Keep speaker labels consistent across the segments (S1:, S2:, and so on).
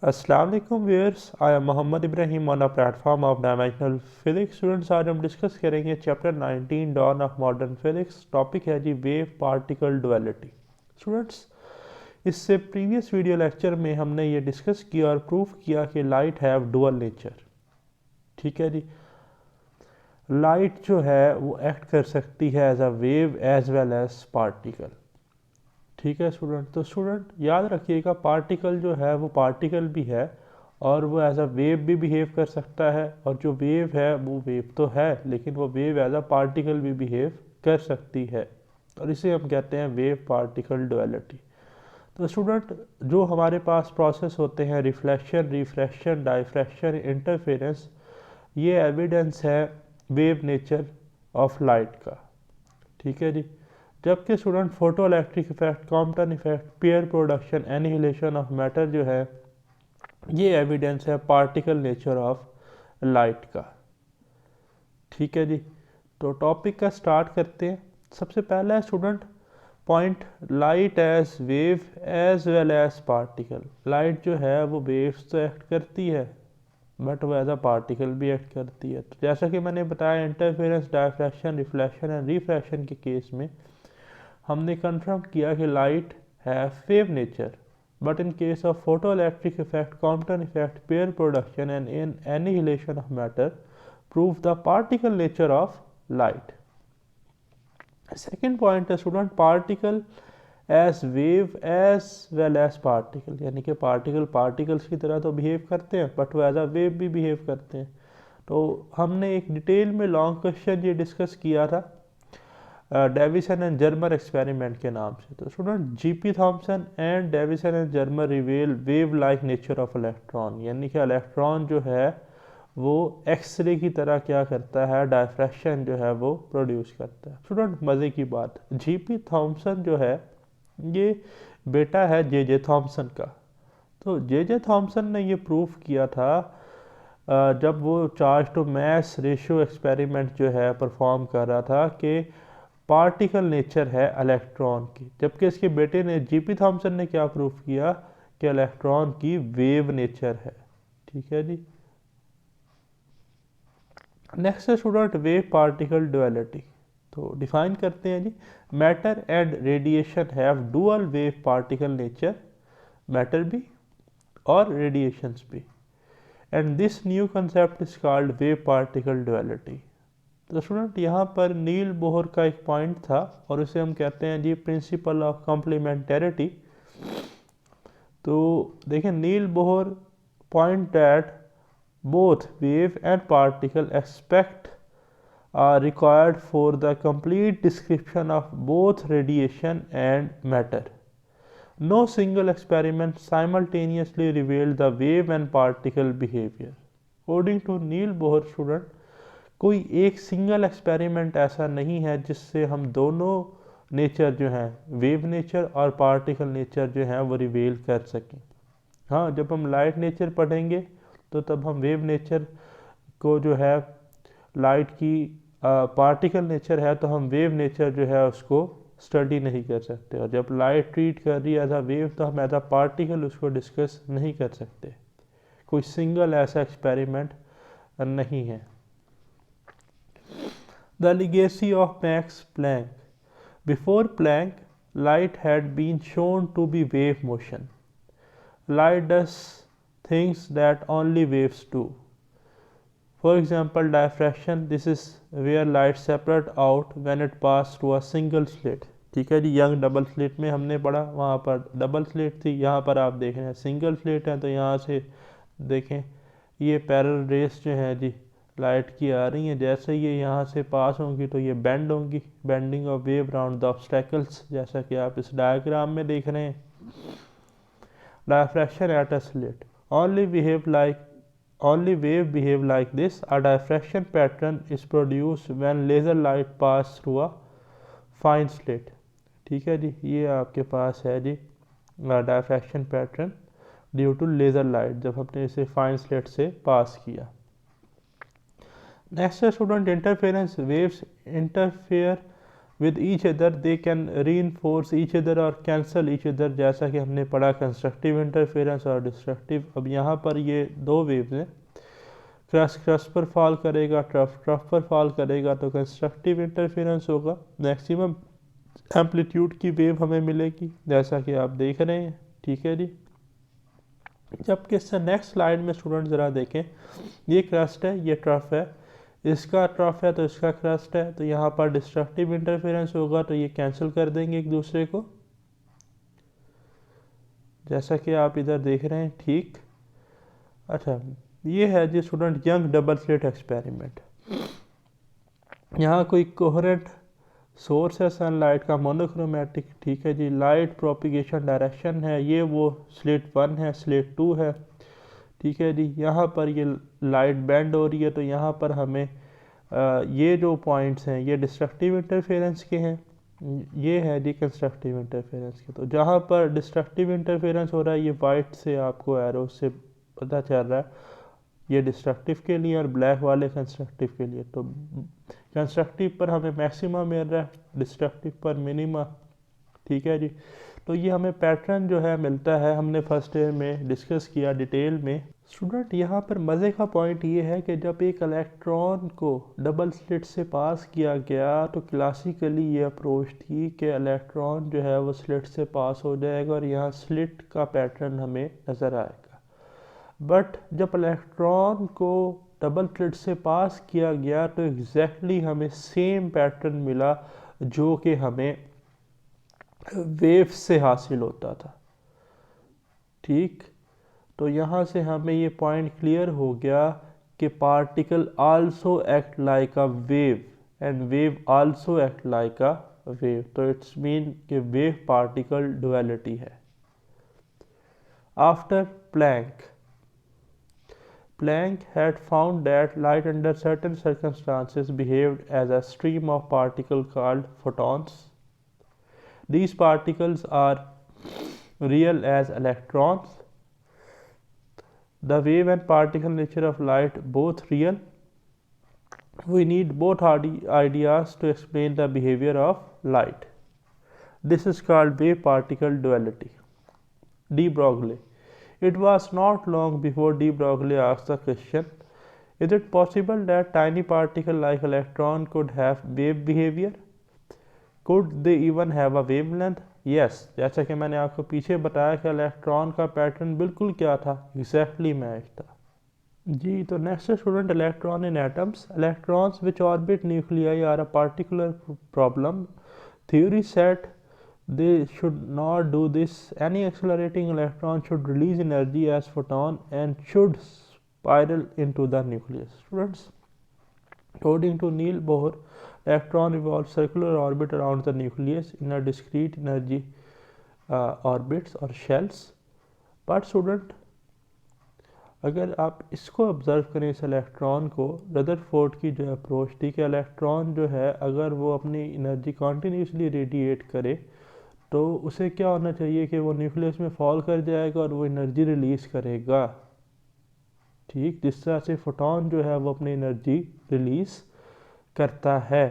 S1: अस्सलाम वालेकुम viewers, I am Mohammad Ibrahim on a platform of dimensional physics. Students, आज हम डिस्कस करेंगे chapter 19 dawn of modern physics. Topic है जी वेव पार्टिकल डुअलिटी। स्टूडेंट्स, इससे प्रीवियस वीडियो लेक्चर में हमने ये डिस्कस किया और प्रूफ किया कि लाइट हैव डुअल नेचर। ठीक है जी, लाइट जो है वो एक्ट कर सकती है as a wave as well as particle. ठीक है स्टूडेंट, तो स्टूडेंट याद रखिएगा, पार्टिकल जो है वो पार्टिकल भी है और वो एज अ वेव भी बिहेव कर सकता है। और जो वेव है वो वेव तो है, लेकिन वो वेव एज अ पार्टिकल भी बिहेव कर सकती है, और इसे हम कहते हैं वेव पार्टिकल डुअलिटी। तो स्टूडेंट, जो हमारे पास प्रोसेस होते हैं रिफ्लेक्शन, रिफ्रैक्शन, डायफ्रैक्शन, इंटरफेरेंस, ये एविडेंस है वेव नेचर ऑफ लाइट का। ठीक है जी, जबकि student photo electric effect, Compton effect, pair production, annihilation of matter जो है ये एविडेंस है पार्टिकल नेचर ऑफ लाइट का। ठीक है जी, तो टॉपिक का स्टार्ट करते हैं। सबसे पहला है student point, light as wave as well as particle. Light जो है वो वेव्स तो एक्ट करती है, बट वो एज अ पार्टिकल भी एक्ट करती है। तो जैसा कि मैंने बताया, interference, diffraction, reflection and refraction के केस में हमने कंफर्म किया कि लाइट है wave nature, but in case of photo electric effect, Compton effect, pair production and in annihilation of matter prove the particle nature of light. Second point है student particle as wave as well as particle, यानी कि particle particles की तरह तो behave करते हैं, but वो as a wave भी बिहेव करते हैं। तो हमने एक डिटेल में लॉन्ग क्वेश्चन ये डिस्कस किया था डेविसन एंड जर्मर एक्सपेरिमेंट के नाम से। तो student GP Thomson and Davisson and Germer reveal wave like nature of electron, यानी कि इलेक्ट्रॉन जो है वो एक्सरे की तरह क्या करता है, डायफ्रैक्शन जो है वो प्रोड्यूस करता है। स्टूडेंट मज़े की बात, जीपी थॉमसन जो है ये बेटा है जे जे थॉमसन का। तो जे जे थॉमसन ने ये प्रूफ किया था जब वो charge to mass ratio experiment जो है परफॉर्म कर रहा था कि पार्टिकल नेचर है इलेक्ट्रॉन की, जबकि इसके बेटे ने जीपी थॉमसन ने क्या प्रूफ किया कि इलेक्ट्रॉन की वेव नेचर है। ठीक है जी, नेक्स्ट है स्टूडेंट वेव पार्टिकल डुअलिटी। तो डिफाइन करते हैं जी, matter and radiation have dual wave particle nature, matter भी और रेडिएशंस भी, and this new concept is called wave particle duality. तो स्टूडेंट यहाँ पर नील बोहर का एक पॉइंट था और उसे हम कहते हैं जी प्रिंसिपल ऑफ कॉम्प्लीमेंटेरिटी। तो देखें, Niels Bohr point that both wave and particle aspect are required for the complete description of both radiation and matter. No single experiment simultaneously revealed the wave and particle behavior. According to Neil Bohr student, कोई एक single experiment ऐसा नहीं है जिससे हम दोनों nature जो हैं, वेव नेचर और पार्टिकल नेचर जो हैं वो रिवील कर सकें। हाँ, जब हम लाइट नेचर पढ़ेंगे तो तब हम वेव नेचर को जो है, लाइट की पार्टिकल नेचर है तो हम वेव नेचर जो है उसको स्टडी नहीं कर सकते, और जब लाइट ट्रीट कर रही है एज अ वेव तो हम एज अ पार्टिकल उसको डिस्कस नहीं कर सकते। कोई सिंगल ऐसा एक्सपेरिमेंट नहीं है। The legacy of Max Planck. Before Planck, light had been shown to be wave motion. Light does things that only waves do. For example, diffraction, this is where light separate out when it pass through a single slit. ठीक है जी, young double slit में हमने पढ़ा, वहाँ पर double slit थी, यहाँ पर आप देख रहे हैं सिंगल स्लिट है। तो यहाँ से देखें, ये पैरेलल रेस जो है जी लाइट की आ रही हैं, जैसे ये यहाँ से पास होंगी तो ये बेंड होंगी, bending of wave round the obstacles, जैसा कि आप इस डायग्राम में देख रहे हैं। Diffraction at a slit only wave behave like this. A diffraction pattern is produced when laser light pass through a fine slit. ठीक है जी, ये आपके पास है जी diffraction pattern due to laser light, जब हमने इसे फाइन स्लिट से पास किया। नेक्स्ट है student interference, waves interfere with each other they can reinforce each other और कैंसल ईच अदर, जैसा कि हमने पढ़ा कंस्ट्रक्टिव इंटरफेरेंस और डिस्ट्रक्टिव। अब यहाँ पर ये दो वेव्स हैं, क्रस्ट क्रस्ट पर फॉल करेगा, ट्रफ ट्रफ पर फॉल करेगा, तो कंस्ट्रक्टिव इंटरफेरेंस होगा। मैक्सिमम एम्पलीट्यूड की वेव हमें मिलेगी जैसा कि आप देख रहे हैं, ठीक है जी। जबकि इससे नेक्स्ट स्लाइड में स्टूडेंट ज़रा देखें, ये क्रस्ट है, ये ट्रफ है, इसका ट्रफ है तो इसका क्रस्ट है, तो यहाँ पर डिस्ट्रक्टिव इंटरफेरेंस होगा तो ये कैंसिल कर देंगे एक दूसरे को, जैसा कि आप इधर देख रहे हैं, ठीक। अच्छा, ये है जी student Young double slit experiment. यहाँ कोई कोहेरेंट सोर्स है सनलाइट का, मोनोक्रोमेटिक, ठीक है जी। लाइट प्रोपिगेशन डायरेक्शन है, ये वो स्लिट 1 है, स्लिट 2 है, ठीक है जी। यहाँ पर ये लाइट बेंड हो रही है, तो यहाँ पर हमें ये जो पॉइंट्स हैं ये डिस्ट्रक्टिव इंटरफेरेंस के हैं, ये है जी कंस्ट्रक्टिव इंटरफेरेंस के। तो जहाँ पर डिस्ट्रक्टिव इंटरफेरेंस हो रहा है, ये वाइट से आपको एरो से पता चल रहा है, ये डिस्ट्रक्टिव के लिए और ब्लैक वाले कंस्ट्रक्टिव के लिए। तो कंस्ट्रक्टिव पर हमें मैक्सिमा मिल रहा है, डिस्ट्रक्टिव पर मिनिमा, ठीक है जी। तो ये हमें पैटर्न जो है मिलता है, हमने फर्स्ट ईयर में डिस्कस किया डिटेल में। स्टूडेंट यहाँ पर मज़े का पॉइंट ये है कि जब एक इलेक्ट्रॉन को डबल स्लिट से पास किया गया तो क्लासिकली ये अप्रोच थी कि इलेक्ट्रॉन जो है वो स्लिट से पास हो जाएगा और यहाँ स्लिट का पैटर्न हमें नज़र आएगा। बट जब इलेक्ट्रॉन को डबल स्लिट से पास किया गया तो एग्जैक्टली हमें सेम पैटर्न मिला जो कि हमें वेव से हासिल होता था, ठीक। तो यहाँ से हमें ये पॉइंट क्लियर हो गया कि particle also act like a wave and wave also act like a wave. तो इट्स मीन कि वेव पार्टिकल डुअलिटी है। After Planck had found that light under certain circumstances behaved as a stream of particles called photons. These particles are real as electrons. The wave and particle nature of light both real. We need both ideas to explain the behavior of light. This is called wave-particle duality. De Broglie. It was not long before de Broglie asked the question, is it possible that tiny particle like electron could have wave behavior? Could they even have a wavelength? Yes, जैसा कि मैंने आपको पीछे बताया कि electron का pattern बिल्कुल क्या था, एग्जैक्टली मैच था जी। तो next student, electron in atoms. Electrons which orbit nuclei are a particular problem. Theory said they should not do this. Any accelerating electron should release energy as photon and should spiral into the nucleus. Students, according to Neil Bohr, electron revolve circular orbit around the nucleus in a discrete energy orbits or shells. But student, अगर आप इसको observe करें इस electron को, Rutherford की जो approach थी कि इलेक्ट्रॉन जो है अगर वो अपनी एनर्जी कॉन्टीन्यूसली रेडिएट करे तो उसे क्या होना चाहिए कि वो न्यूक्लियस में फॉल कर जाएगा और वो एनर्जी रिलीज़ करेगा, ठीक। जिस तरह से फोटोन जो है वो अपनी एनर्जी रिलीज़ करता है।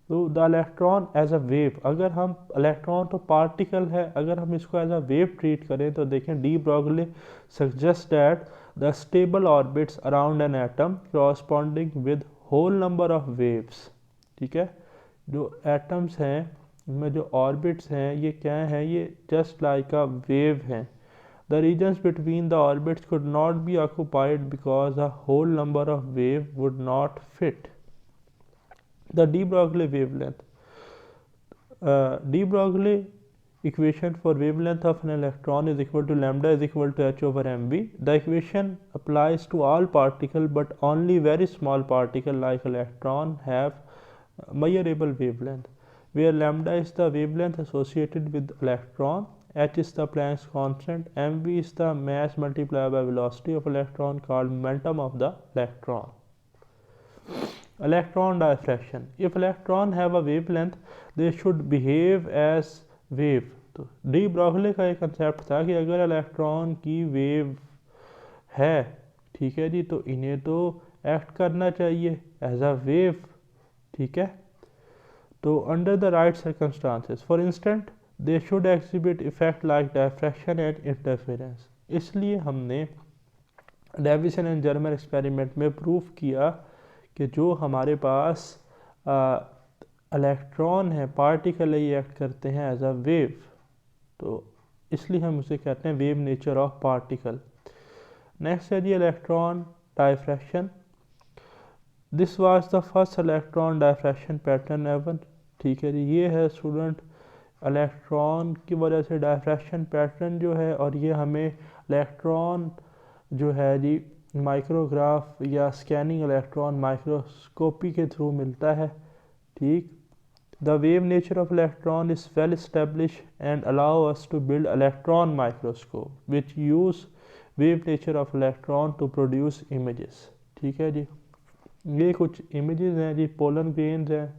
S1: तो the electron as a wave, अगर हम इलेक्ट्रॉन तो पार्टिकल है, अगर हम इसको एज अ वेव ट्रीट करें तो देखें de Broglie suggest that the stable orbits around an atom corresponding with whole number of waves, ठीक है। जो एटम्स हैं उनमें जो ऑर्बिट्स हैं ये क्या हैं, ये जस्ट लाइक अ वेव हैं। The regions between the orbits could not be occupied because a whole number of wave would not fit the de Broglie wavelength. De Broglie equation for wavelength of an electron is equal to lambda is equal to h over mv. The equation applies to all particles, but only very small particles like electron have measurable wavelength, where lambda is the wavelength associated with electron, h is the Planck's constant, mv is the mass multiplied by velocity of electron called momentum of the electron. Electron diffraction. If electron have a wavelength, they should behave as wave. तो de Broglie का एक concept था कि अगर electron की wave है, ठीक है जी, तो इन्हें तो एक्ट करना चाहिए एज अ वेव, ठीक है। तो under the right circumstances, for instance, they should exhibit effect like diffraction and interference. इसलिए हमने डेविसन एंड जर्मर एक्सपेरिमेंट में प्रूफ किया कि जो हमारे पास इलेक्ट्रॉन है पार्टिकल ही एक्ट करते हैं एज अ वेव, तो इसलिए हम उसे कहते हैं wave nature of particle. Next है जी electron diffraction. This was the first electron diffraction pattern ever. ठीक है जी, ये है स्टूडेंट इलेक्ट्रॉन की वजह से डायफ्रैक्शन पैटर्न जो है, और ये हमें इलेक्ट्रॉन जो है जी माइक्रोग्राफ या स्कैनिंग इलेक्ट्रॉन माइक्रोस्कोपी के थ्रू मिलता है। ठीक, the wave nature of electron is well establish and allow us to build electron microscope which use wave nature of electron to produce images. ठीक है जी, ये कुछ इमेजेस हैं जी, पोलन ग्रेन्स हैं,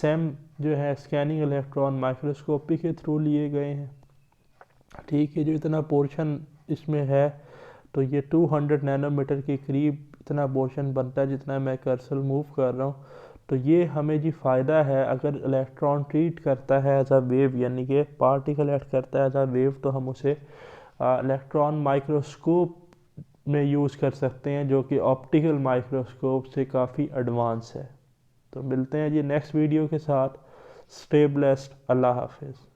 S1: सेम जो है स्कैनिंग इलेक्ट्रॉन माइक्रोस्कोपी के थ्रू लिए गए हैं। ठीक है, जो इतना पोर्शन इसमें है तो ये 200 नैनोमीटर के करीब इतना पोर्शन बनता है जितना मैं कर्सर मूव कर रहा हूँ। तो ये हमें जी फ़ायदा है, अगर इलेक्ट्रॉन ट्रीट करता है एज अ वेव, यानी कि पार्टिकल एक्ट करता है एज अ वेव, तो हम उसे इलेक्ट्रॉन माइक्रोस्कोप में यूज़ कर सकते हैं, जो कि ऑप्टिकल माइक्रोस्कोप से काफ़ी एडवांस है। तो मिलते हैं जी नेक्स्ट वीडियो के साथ। स्टे ब्लेस्ड, अल्लाह हाफिज़।